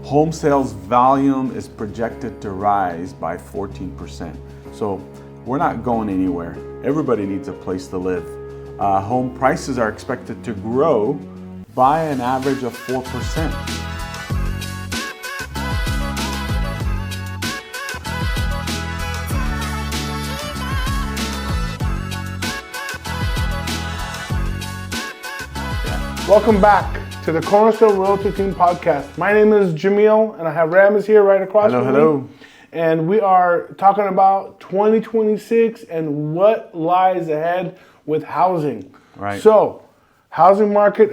Home sales volume is projected to rise by 14%. So we're not going anywhere. Everybody needs a place to live. Home prices are expected to grow by an average of 4%. Welcome back to the Cornerstone Realty Team podcast. My name is Jamil, and I have Ramon here right across from me. Hello. And we are talking about 2026 and what lies ahead with housing. Right. So, housing market,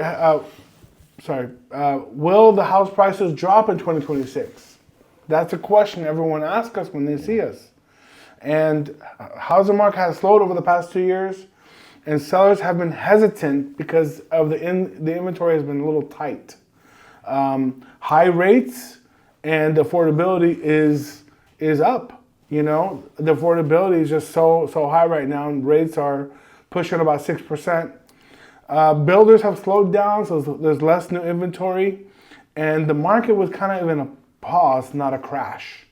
will the house prices drop in 2026? That's a question everyone asks us when they see us. And housing market has slowed over the past 2 years. And sellers have been hesitant because of the inventory has been a little tight. High rates and affordability is up. You know, the affordability is just so high right now, and rates are pushing about 6%. Builders have slowed down, so there's less new inventory, and the market was kind of in a pause, not a crash.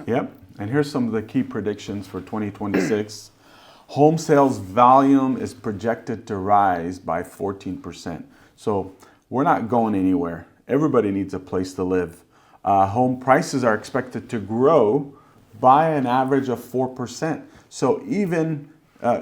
Yep. And here's some of the key predictions for 2026. Home sales volume is projected to rise by 14%. So we're not going anywhere. Everybody needs a place to live. Home prices are expected to grow by an average of 4%. So even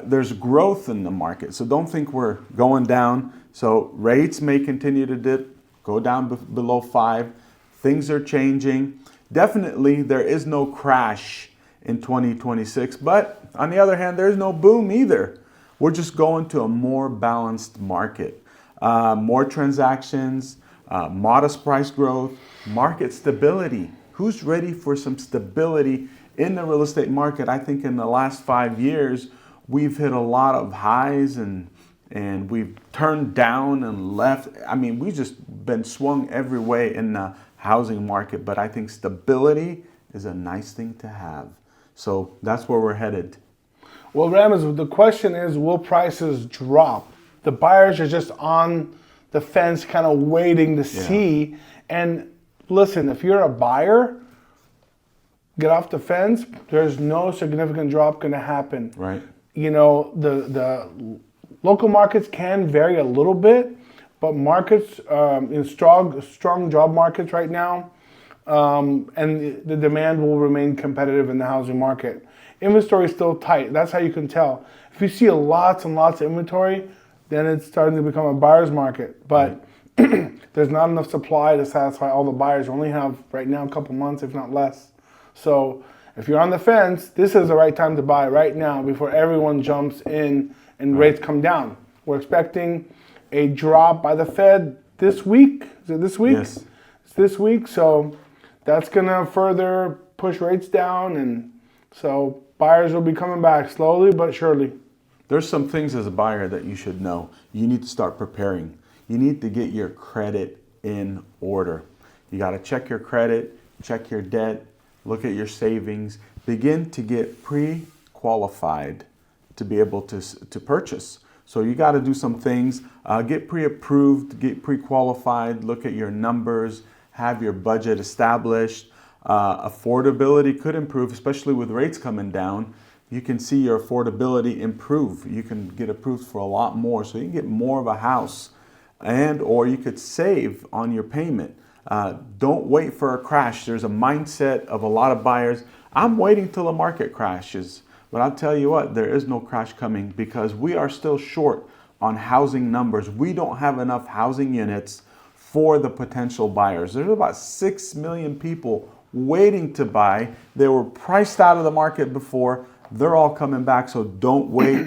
there's growth in the market. So don't think we're going down. So rates may continue to dip, go down below 5. Things are changing. Definitely there is no crash in 2026, but on the other hand, there's no boom either. We're just going to a more balanced market. More transactions, modest price growth, market stability. Who's ready for some stability in the real estate market? I think in the last 5 years, we've hit a lot of highs and we've turned down and left. I mean, we've just been swung every way in the housing market, but I think stability is a nice thing to have. So that's where we're headed. Well, Ramon, the question is, will prices drop? The buyers are just on the fence, kind of waiting to see. And listen, if you're a buyer, get off the fence. There's no significant drop going to happen. Right. You know, the local markets can vary a little bit, but markets in strong job markets right now. And the demand will remain competitive in the housing market. Inventory is still tight. That's how you can tell. If you see lots and lots of inventory, then it's starting to become a buyer's market. But there's not enough supply to satisfy all the buyers. We only have right now a couple months, if not less. So if you're on the fence, this is the right time to buy right now before everyone jumps in and rates come down. We're expecting a drop by the Fed this week. Is it this week? Yes. It's this week. So that's going to further push rates down, and so buyers will be coming back slowly but surely. There's some things as a buyer that you should know. You need to start preparing. You need to get your credit in order. You got to check your credit, check your debt, look at your savings, begin to get pre-qualified to be able to purchase. So you got to do some things, get pre-approved, get pre-qualified, look at your numbers, have your budget established. Affordability could improve, especially with rates coming down. You can see your affordability improve. You can get approved for a lot more, so you can get more of a house, or you could save on your payment. Don't wait for a crash. There's a mindset of a lot of buyers. I'm waiting till the market crashes. But I'll tell you what, there is no crash coming because we are still short on housing numbers. We don't have enough housing units for the potential buyers. There's about 6 million people waiting to buy. They were priced out of the market before. They're all coming back, so don't wait.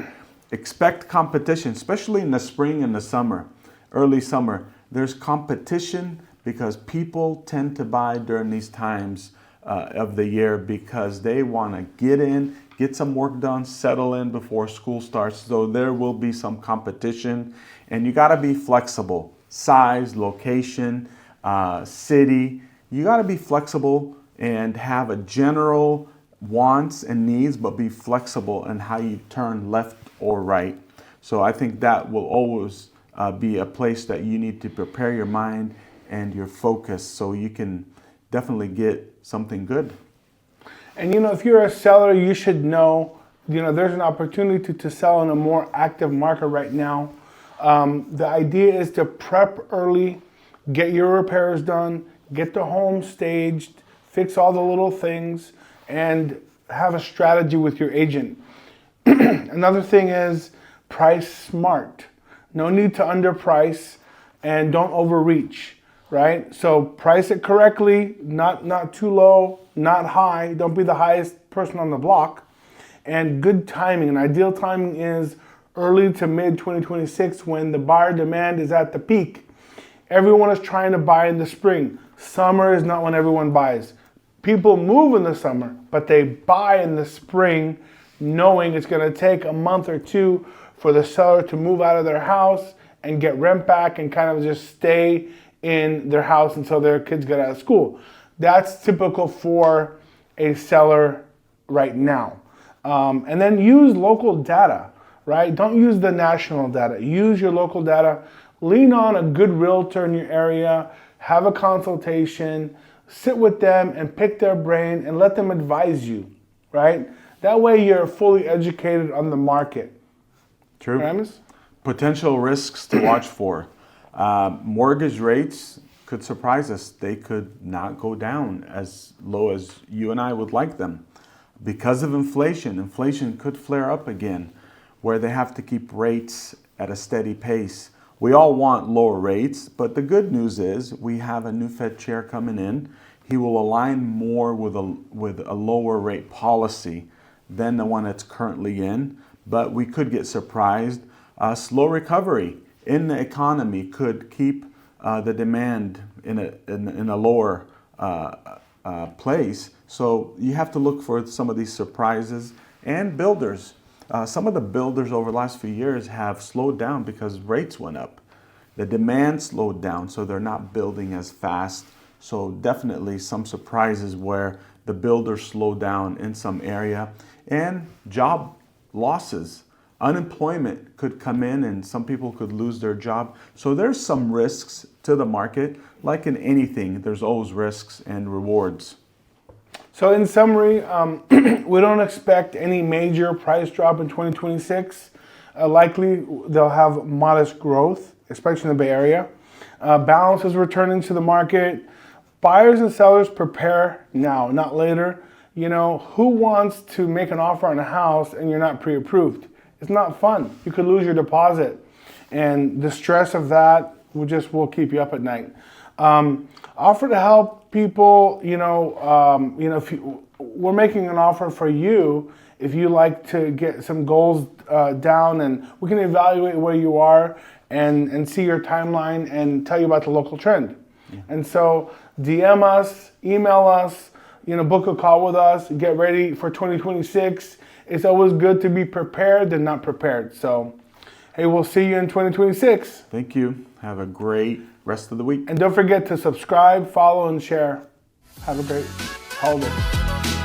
Expect competition, especially in the spring and the summer, early summer. There's competition because people tend to buy during these times of the year because they want to get in, get some work done, settle in before school starts. So there will be some competition, and you got to be flexible. Size, location, city. You got to be flexible and have a general wants and needs, but be flexible in how you turn left or right. So I think that will always be a place that you need to prepare your mind and your focus so you can definitely get something good. And if you're a seller, you should know, there's an opportunity to sell in a more active market right now. The idea is to prep early, get your repairs done, get the home staged, fix all the little things, and have a strategy with your agent. Another thing is price smart. No need to underprice, and don't overreach, right? So price it correctly, not too low, not high. Don't be the highest person on the block. And good timing. An ideal timing is early to mid 2026 when the buyer demand is at the peak. Everyone is trying to buy in the spring. Summer is not when everyone buys. People move in the summer, but they buy in the spring knowing it's going to take a month or two for the seller to move out of their house and get rent back and kind of just stay in their house until their kids get out of school. That's typical for a seller right now. And then use local data, right? Don't use the national data. Use your local data. Lean on a good realtor in your area. Have a consultation. Sit with them and pick their brain and let them advise you, right? That way you're fully educated on the market. True. Ramis? Potential risks to watch for. Mortgage rates could surprise us. They could not go down as low as you and I would like them. Because of inflation, inflation could flare up again, where they have to keep rates at a steady pace. We all want lower rates, but the good news is we have a new Fed chair coming in. He will align more with a lower rate policy than the one that's currently in, but we could get surprised. Slow recovery in the economy could keep the demand in a lower place. So you have to look for some of these surprises. And builders. Some of the builders over the last few years have slowed down because rates went up. The demand slowed down, so they're not building as fast. So definitely some surprises where the builders slow down in some area. And job losses. Unemployment could come in and some people could lose their job. So there's some risks to the market. Like in anything, there's always risks and rewards. So in summary, we don't expect any major price drop in 2026. Likely they'll have modest growth, especially in the Bay Area. Balance is returning to the market. Buyers and sellers prepare now, not later. Who wants to make an offer on a house and you're not pre-approved? It's not fun. You could lose your deposit. And the stress of that will keep you up at night. Offer to help people, if we're making an offer for you, if you like to get some goals down, and we can evaluate where you are and see your timeline and tell you about the local trend. Yeah. And so DM us, email us, book a call with us, get ready for 2026. It's always good to be prepared than not prepared. So, hey, we'll see you in 2026. Thank you. Have a great rest of the week. And don't forget to subscribe, follow, and share. Have a great holiday.